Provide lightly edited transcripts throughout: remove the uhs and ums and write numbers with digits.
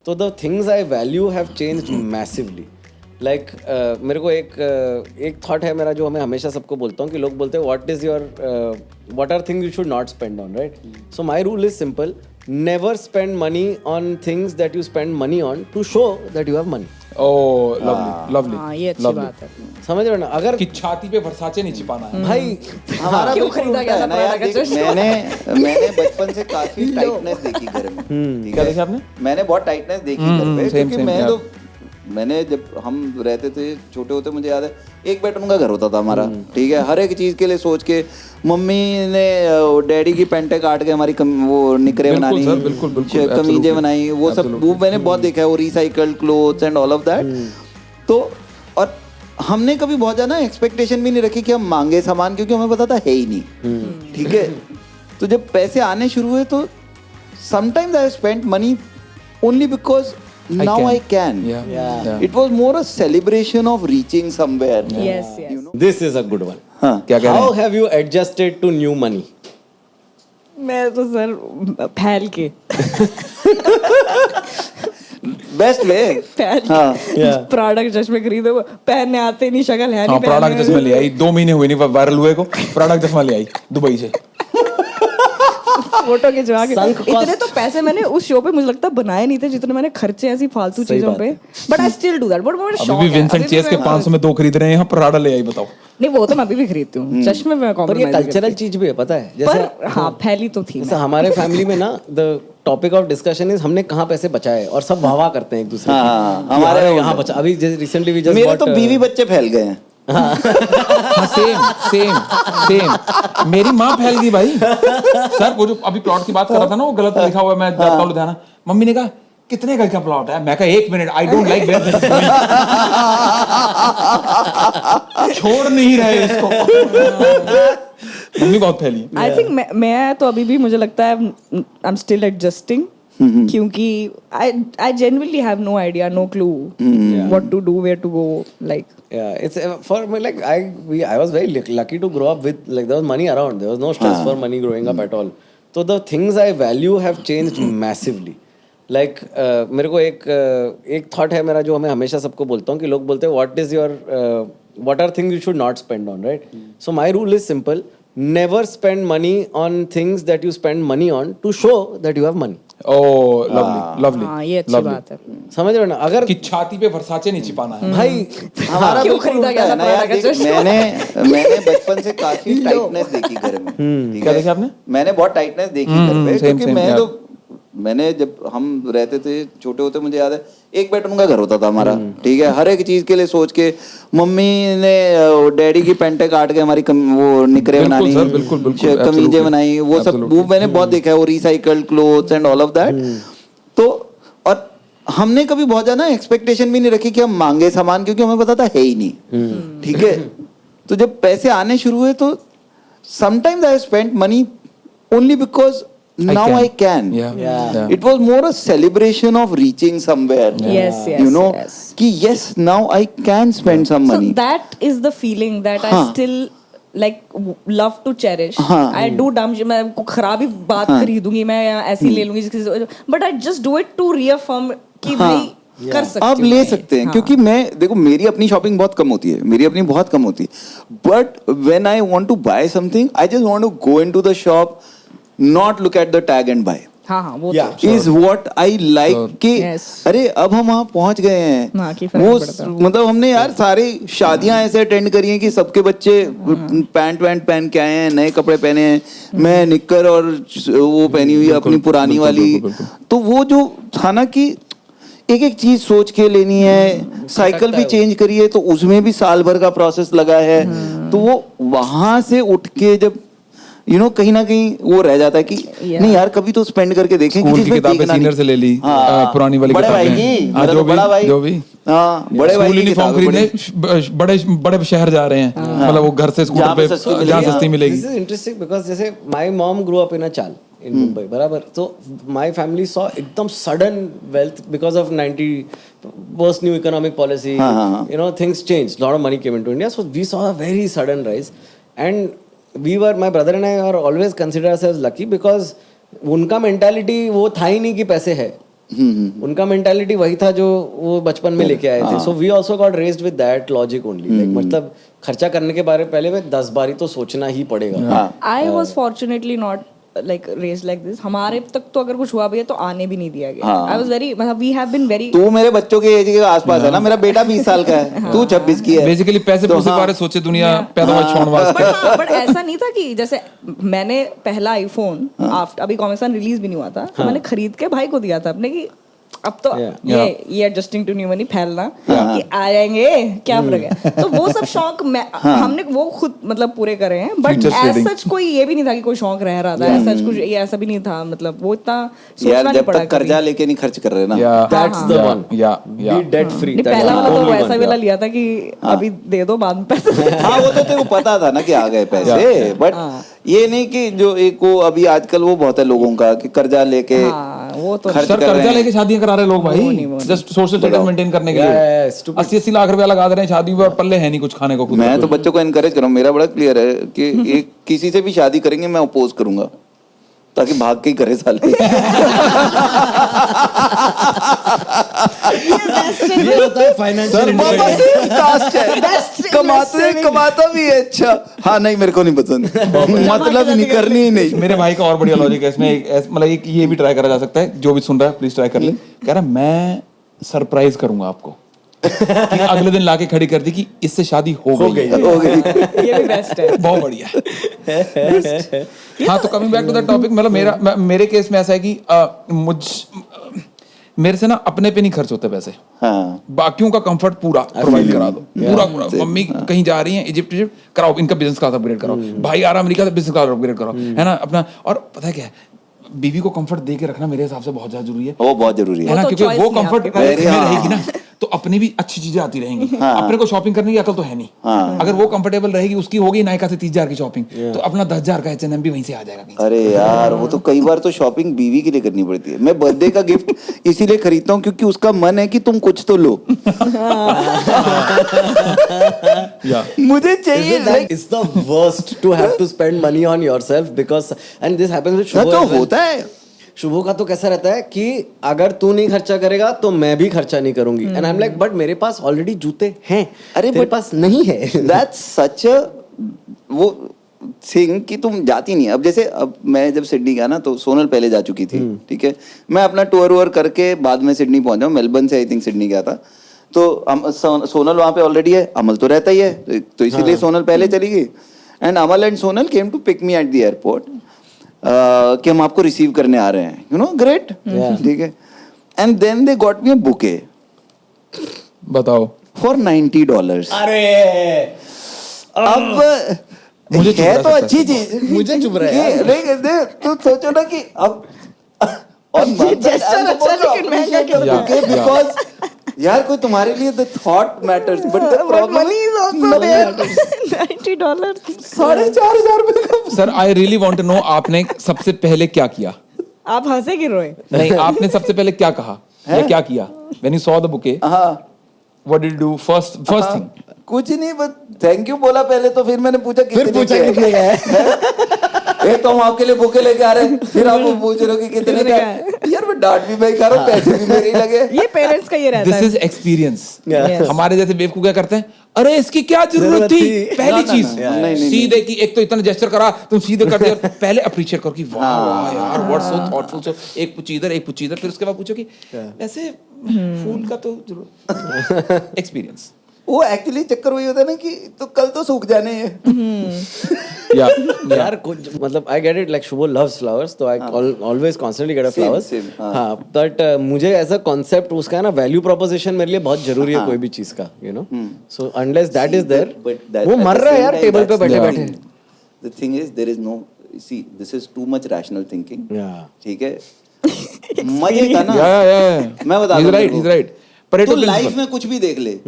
तो the things I value have changed massively. Like मेरे को एक थॉट है मेरा जो मैं हमेशा सबको बोलता हूँ कि लोग बोलते हैं what are things you should not spend on, right? So my rule is simple. Never spend money on things that you spend money on to show that you have money. Oh lovely lovely. हाँ, ये अच्छी बात है. समझ रहे हो ना? अगर कि छाती पे वर्साचे नहीं छिपाना है भाई हमारा क्यों बिल्कुल खरीदा उल्टा गया है था ना यार. प्राडा का देख, चश्मा? मैंने बचपन से काफी टाइटनेस देखी घर में. ठीक क्या है? देखा आपने? मैंने बहुत टाइटनेस देखी घर पे, same, क्योंकि same, मैंने जब हम रहते थे छोटे होते, मुझे याद है एक बेडरूम का घर होता था हमारा. ठीक है, हर एक चीज के लिए सोच के मम्मी ने डैडी की पैंटें काट के हमारी वो निकरे बिल्कुल बनानी, सर, बिल्कुल, बिल्कुल, कमीजें absolutely, बनाई, वो सब वो मैंने बहुत देखा है. वो recycled clothes and all of that. तो और हमने कभी बहुत ज्यादा एक्सपेक्टेशन भी नहीं रखी कि हम मांगे सामान, क्योंकि हमें पता था है ही नहीं. ठीक है, तो जब पैसे आने शुरू हुए तो sometimes I spent money only because now I can. Yeah. It was more a celebration of reaching somewhere. Yes, yes. You know? this is a good one. हाँ. क्या कह रहे How हैं? have you adjusted to new money? मैं तो sir फैल के Best way. फैल हाँ. Yeah. प्रोडक्ट चश्मे खरीदो, पहनने आते नहीं, शक्ल है हाँ, नहीं. प्रोडक्ट चश्मा ले आई. 2 महीने हुए नहीं वायरल हुए को. प्रोडक्ट चश्मा ले आई दुबई से. फोटो खिंचवा के. Sunk cost. इतने तो पैसे मैंने उस शो पे मुझे लगता है बनाए नहीं थे जितने मैंने खर्चे ऐसी फालतू सही चीजों बात पे. है. But I still do that. But मेरा शौक अभी भी है. विंसेंट चेस के 500 में 2 खरीद रहे हैं. यहाँ प्राडा ले आई. बताओ. नहीं, वो तो मैं अभी भी खरीदती हूँ. चश्मे में पर ये कॉम्प्रोमाइज कल्चरल चीज भी है, पता है? जैसे पर हाँ, फैली तो थी. जैसे हमारे फैमिली में ना the topic of discussion is हमने कहाँ पैसे बचाए, और सब वाह वाह करते हैं एक दूसरे हाँ, की. हमारे हमारे यहाँ बचा. अभी रिसेंटली वी जस्ट मेरे तो बीवी बच्चे फैल गए हैं. हाँ सेम. मेरी माँ फैल गई भाई. सर वो जो अभी प्लॉट की बात कर रहा था ना, वो गलत लिखा हुआ है. मैं जाता हूँ लुधियाना. मम्मी ने कहा कितने गज का प्लॉट है? मैं कहा 1 minute, I don't like where this is going. छोड़ नहीं रहे इसको. मम्मी बहुत फैली है. आई थिंक मैं तो अभी भी मुझे लगता है आई एम स्टिल एडजस्टिंग. क्योंकि I genuinely have no idea, no clue what to do, where to go. Like Yeah, it's for me, like I was very lucky to grow up with, like, there was money around. There was no stress for money growing up at all. So the things I value have changed massively. Like मेरे को एक thought है मेरा जो मैं हमेशा सबको बोलता हूँ कि लोग बोलते हैं what are things you should not spend on, right? So my rule is simple. Never spend money on things that you spend money on to show that you have money. Oh lovely lovely. हाँ, ये अच्छी बात है. समझ रहे हो ना? अगर कि छाती पे वर्साचे नहीं छिपाना है. भाई हमारा क्यों बिल्कुल खरीदा उल्टा गया है था ना यार. प्राडा का देख, चश्मा? मैंने बचपन से काफी टाइटनेस देखी घर में. ठीक क्या है? देखा आपने? मैंने बहुत टाइटनेस देखी घर पे, same, क्योंकि same, मैंने जब हम रहते थे छोटे होते, मुझे याद है एक बेडरूम का घर होता था हमारा. ठीक है, हर एक चीज के लिए सोच के मम्मी ने डैडी की पैंटें काट के हमारी वो निकरे बिल्कुल बनानी, सर, बिल्कुल, बिल्कुल, कमीजें absolutely, बनाई, वो सब absolutely. वो मैंने बहुत देखा है. वो recycled clothes and all of that. तो और हमने कभी बहुत ज्यादा एक्सपेक्टेशन भी नहीं रखी कि हम मांगे सामान, क्योंकि हमें पता था है ही नहीं. ठीक है, तो जब पैसे आने शुरू हुए तो sometimes I spent money only because now I can. Yeah. It was more a celebration of reaching somewhere. Yes, yes, You know, yes. कि yes, now I can spend some So money. that is the feeling that I हाँ. still like love to cherish. हाँ. I do dumb shit. मैं को खराब ही बात खरीदूंगी मैं, या ऐसी ले लूंगी जिसकी, but I just do it to reaffirm कि भाई कर सकती आप हूँ ले मैं. सकते हैं. हाँ. क्योंकि मैं देखो, मेरी अपनी शॉपिंग बहुत कम होती है. मेरी अपनी बहुत कम होती है. But when I want to buy something, I just want to go into the shop, not look at the tag and buy. हाँ हाँ, वो Yeah. तो इज व्हाट आई लाइक कि Yes. अरे अब हम वहाँ पहुंच गए हैं. हाँ, की फर्क वो पड़ता है. मतलब हमने यार सारी शादियां ऐसे अटेंड करी हैं कि सबके बच्चे पैंट वैंट पहन के आए हैं, नए कपड़े पहने हैं. मैं निक्कर और वो पहनी हुई है अपनी पुरानी बिल्कुल, वाली. बिल्कुल. तो वो जो था ना कि एक एक चीज सोच के लेनी है. साइकिल भी चेंज करी है तो उसमें भी साल भर का प्रोसेस लगा है. तो वो वहां से उठ के जब कहीं ना कहीं वो रह जाता है कि नहीं यार, कभी तो स्पेंड करके देखें. स्कूल की किताबें सीनियर से ले ली. पुरानी वाली बड़े भाई किताबें. की, हाँ, मेरा तो बड़ा भाई, जो भी हाँ, बड़े भाई स्कूल की यूनिफॉर्म किताबें खरीदने बड़े बड़े शहर जा रहे हैं. मतलब वो घर से स्कूटर जहाँ पे पे सस्ती जहाँ मिलेगी. सस्ती मिलेगी. This is interesting because जैसे my mom grew up in a चाल in Mumbai, बराबर. तो my family saw एकदम sudden wealth because of 90 was new economic policy. Things changed. Lot of money came into India, so we saw a very sudden rise. And my brother and I are always consider ourselves lucky because उनका mentality वो था ही नहीं कि पैसे है. उनका mentality वही था जो वो बचपन में लेके आए थे. So we also got raised with that logic only. Like मतलब खर्चा करने के बारे पहले में 10 बारी तो सोचना ही पड़ेगा. I was fortunately not like raised like this. हमारे तक तो अगर कुछ हुआ भी है तो आने भी नहीं दिया गया. I was very मतलब we have been very. तू मेरे बच्चों के एज के आसपास है ना. मेरा बेटा 20 साल का है, तू 26 की है. बेसिकली पैसे पूसे बारे सोचे दुनिया पैदा हुआ छोड़ वास्ते. बट ऐसा नहीं था कि जैसे मैंने पहला आईफोन आफ्टर अभी कॉमिक सन रिलीज भी नहीं हुआ था तो मैंने खरीद के भाई को दिया था अपने की. अब तो ये एडजस्टिंग टू न्यू मनी फैलना कि आ जाएंगे क्या फर्क है. तो वो सब शौक हमने वो खुद मतलब पूरे करे हैं. बट एज सच कोई ये भी नहीं था कि कोई शौक रह रहा था. एज सच कुछ ये ऐसा भी नहीं था. मतलब वो इतना सोचना नहीं पड़ा. जब तक कर्जा लेके नहीं खर्च कर रहे ना, That's the one. Be debt free. पहला वाला तो वैसा वाला लिया था कि अभी दे दो बाद में पैसे. हाँ वो तो तेरे को पता था ना कि आ गए पैसे. बट ये नहीं कि जो एक वो अभी आजकल वो बहुत है लोगों का कि कर्जा लेके वो तो सर कर्जा लेके शादियां करा रहे लोग भाई जस्ट सोशल स्टेटस मेंटेन करने के लिए. 80-80 लाख रुपया लगा दे रहे हैं शादी में, पल्ले है नहीं कुछ खाने को. मैं तो बच्चों को एनकरेज कर रहा हूँ. मेरा बड़ा क्लियर है कि एक किसी से भी शादी करेंगे मैं अपोज करूंगा ताकि भाग के ही करे साले. ये होता है फाइनेंशियल इंडिपेंडेंस. कमाता भी है. अच्छा हाँ नहीं मेरे को नहीं पसंद. मतलब नहीं करनी ही नहीं. मेरे भाई का और बढ़िया लॉजिक है इसमें. मतलब एक ये भी ट्राई करा जा सकता है. जो भी सुन रहा है प्लीज ट्राई कर ले. कह रहा मैं सरप्राइज करूंगा आपको कि अगले दिन लाके खड़ी कर दी कि इससे शादी हो गई. ये भी बेस्ट है. बहुत बढ़िया. हाँ तो coming back to the topic. मतलब मेरे केस में ऐसा है कि मेरे से ना अपने पे नहीं खर्च होते पैसे. बाकियों का कंफर्ट पूरा प्रोवाइड करा दो. पूरा मम्मी कहीं जा रही हैं इजिप्ट कराओ, इनका बिजनेस क्लास अपग्रेड कराओ. भाई आ रहा अमेरिका से बिजनेस क्लास अपग्रेड कराओ, है ना अपना. और पता है क्या है, बीवी को कंफर्ट दे के रखना मेरे हिसाब से बहुत ज्यादा जरूरी है. वो बहुत जरूरी है ना, तो क्योंकि वो choice नहीं कंफर्ट आपके रहेगी ना तो अपनी भी अच्छी चीजें आती रहेंगी. अपने को शॉपिंग करने की अकल तो है नहीं. अगर वो कंफर्टेबल रहेगी, उसकी होगी नायका से 30,000 की शॉपिंग, तो अपना 10,000 का H&M भी वहीं से आ जाएगा कहीं. अरे यार वो तो कई बार तो शॉपिंग बीवी के लिए करनी पड़ती है. मैं बर्थडे का गिफ्ट इसीलिए खरीदता हूँ क्योंकि उसका मन है कि तुम कुछ तो लो. मुझे चाहिए. It's the worst to have to spend money on yourself because and this happens with Shubho. तो होता है. शुभो का तो कैसा रहता है कि अगर तू नहीं खर्चा करेगा तो मैं भी खर्चा नहीं करूंगी. And I am like but मेरे पास ऑलरेडी जूते हैं. अरे तेरे पास नहीं है. दैट्स सच अ वो थिंग कि तुम जाती नहीं. अब जैसे अब मैं जब सिडनी गया ना तो सोनल पहले जा चुकी थी. ठीक है, मैं अपना टूर वूर करके बाद में सिडनी पहुंचा. मेलबर्न से आई थिंक सिडनी गया था. तो सोनल वहां पे ऑलरेडी है. अमल तो रहता ही है तो इसीलिए सोनल पहले चली गई. And Amal and Sonal came to pick me at the airport कि हम आपको रिसीव करने आ रहे हैं. You know great. ठीक है. And then they got me a bouquet. बताओ फॉर $90. अरे अब मुझे है तो अच्छी चीज. मुझे चुभ रहा है. नहीं तो सोचो ना कि अब और gesture अच्छा लेकिन महंगा क्यों? बिकॉज यार कोई तुम्हारे लिए the thought matters but the problem Money is also there. $90. $4,500 का. Sir I really want to know आपने सबसे पहले क्या किया. आप हंसे कि रोए? नहीं आपने सबसे पहले क्या कहा या क्या किया when you saw the bouquet. What did you do first thing. कुछ नहीं बस थैंक यू बोला पहले. तो फिर मैंने पूछा कितने कितने का है. एक तो हम आपके लिए बुके लेके आ रहे हैं, फिर आप पूछ रहे हो कि कितने का है. यार मैं डांट भी मैं खा रहा हूँ, पैसे भी मेरे ही लगे. ये पेरेंट्स का ये रहता है. This is experience. Yes. हमारे जैसे बेवकूफ क्या करते हैं, अरे इसकी क्या जरूरत थी. पहली चीज सीधे की एक तो इतना जेस्चर करा तुम सीधे कर दिया. पहले अप्रिशिएट करो कि वाह यार व्हाट सो थॉटफुल. सो एक पूछी इधर फिर उसके बाद पूछो कि वैसे फूल का तो जरूरत. एक्सपीरियंस. वो एक्चुअली चक्कर वही होता है ना कि तो कल तो सूख जाने हैं. यार कुछ मतलब I get it. Like Shubho loves flowers तो I always constantly get a flowers. हाँ बट मुझे एज अ कॉन्सेप्ट उसका है ना वैल्यू प्रोपोजिशन मेरे लिए बहुत जरूरी है कोई भी चीज का. You know so unless that is there वो मर रहा है यार टेबल पे बैठे बैठे. The thing is there is no see this is too much rational thinking. ठीक है. मजे का ना या मैं बता ही इज राइट. तो लाइफ में कुछ भी देख ले.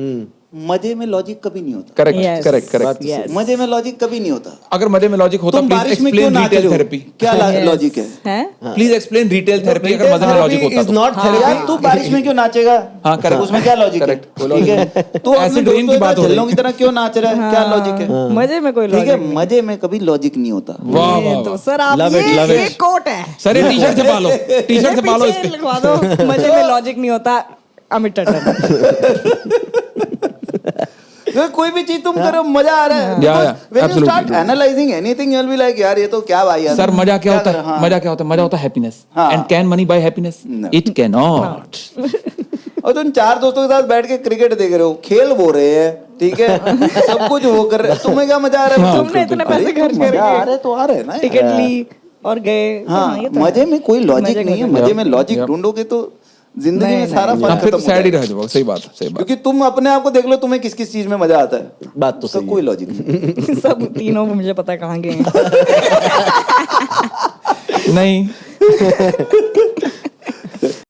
मजे में लॉजिक कभी नहीं होता। Correct Yes. Correct correct Yes. मजे में लॉजिक कभी नहीं होता। अगर मजे में लॉजिक होता तुम प्लीज बारिश में क्यों एक्सप्लेन नाच रहे रिटेल हो? थेरेपी। क्या Yes. लॉजिक है? हैं? प्लीज एक्सप्लेन रिटेल थेरेपी अगर मजे में लॉजिक होता is तो। not हाँ। यार तू बारिश में क्यों नाचेगा? हाँ, correct. उसमें क्या लॉजिक है? Correct. ठीक है, तू अपने Acid rain की दोस्तों बात हो रही झल्लों की तरह क्यों नाच रहा है? क्या लॉजिक है? मजे में कोई ठीक लॉजिक है, मजे में कभी लॉजिक नहीं होता। वाह ये वाह तो वाह। सर आप Love it, love ये it. कोट है। सर ये टी-शर्ट छपा लो, टी-शर्ट छपा लो इस पीछे पे। लिखवा दो, मजे में लॉजिक नहीं होता, अमित टंडन। तो कोई भी चीज तुम करो मजा आ रहा है। Yeah, yeah, When you absolutely. start analyzing anything, you'll be like यार ये तो क्या भाई यार। सर मजा क्या होता कर- है? हाँ। मजा क्या होता है? मजा होता है हैप्पीनेस। हाँ। And can money by happiness? No. It can not. और तुम चार दोस्तों के साथ बैठ के क्रिकेट देख रहे हो, खेल वो रहे हैं, ठीक है, सब कुछ वो कर रहे हैं, तुम्हें क्या मजा आ रहा है? तुमने इतने पैसे अरे, खर्च मजा आ करके रहे तो आ रहे हैं ना टिकट यार। ली और गए। हाँ, ये तो है। मजे में कोई लॉजिक मजे नहीं है। मजे मजे में लॉजिक Yep. ढूंढोगे तो जिंदगी नहीं, में सारा नहीं, फन हाँ, फिर खत्म तो हो सैड ही जाएगा। रह जाओगे। सही बात सही बात। क्योंकि तुम अपने आप को देख लो, तुम्हें किस किस चीज में मजा आता है। बात तो उसका सही कोई है। लॉजिक नहीं। सब तीनों को मुझे पता है कहाँ गए हैं। नहीं